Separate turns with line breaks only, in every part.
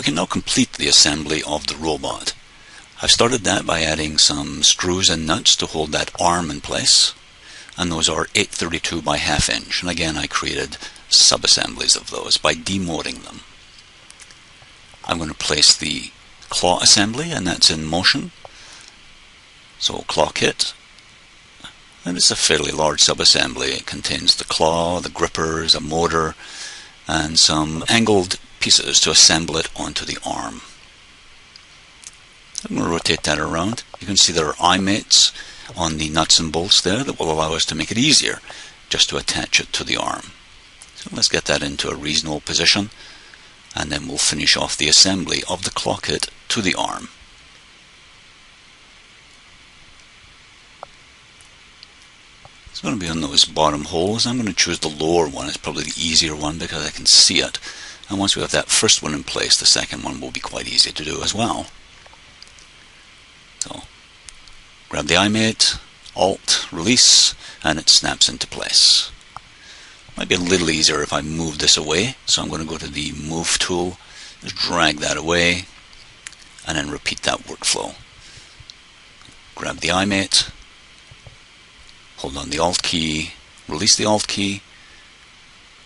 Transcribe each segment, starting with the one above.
We can now complete the assembly of the robot. I've started that by adding some screws and nuts to hold that arm in place, and those are 832 by 1/2 inch, and again I created sub-assemblies of those by demolding them. I'm going to place the claw assembly, and that's in motion. So claw kit, and it's a fairly large sub-assembly. It contains the claw, the grippers, a motor, and some angled pieces to assemble it onto the arm. I'm going to rotate that around. You can see there are eye mates on the nuts and bolts there that will allow us to make it easier just to attach it to the arm. So let's get that into a reasonable position, and then we'll finish off the assembly of the claw kit to the arm. It's going to be on those bottom holes. I'm going to choose the lower one. It's probably the easier one because I can see it. And once we have that first one in place, the second one will be quite easy to do as well. So grab the eye mate, Alt, release, and it snaps into place. Might be a little easier if I move this away, so I'm going to go to the Move tool, just drag that away, and then repeat that workflow. Grab the eye mate, hold on the Alt key, release the Alt key,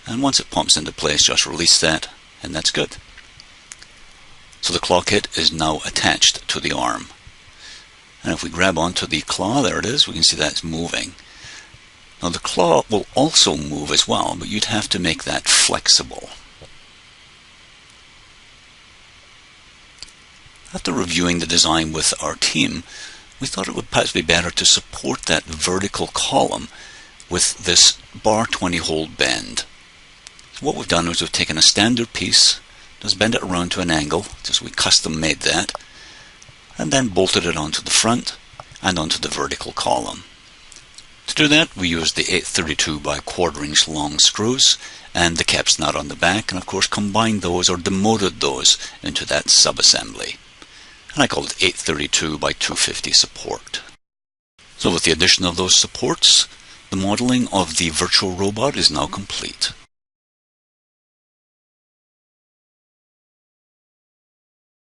and once it pumps into place, just release that, and that's good. So the claw kit is now attached to the arm. And if we grab onto the claw, there it is, we can see that's moving. Now the claw will also move as well, but you'd have to make that flexible. After reviewing the design with our team, we thought it would perhaps be better to support that vertical column with this bar 20 hole bend. So what we've done is we've taken a standard piece, just bend it around to an angle, just we custom made that, and then bolted it onto the front and onto the vertical column. To do that, we used the 832 by 1/4 inch long screws and the caps nut on the back, and of course combined those or demoted those into that sub-assembly. And I called it 832 by 250 support. So with the addition of those supports, the modeling of the virtual robot is now complete.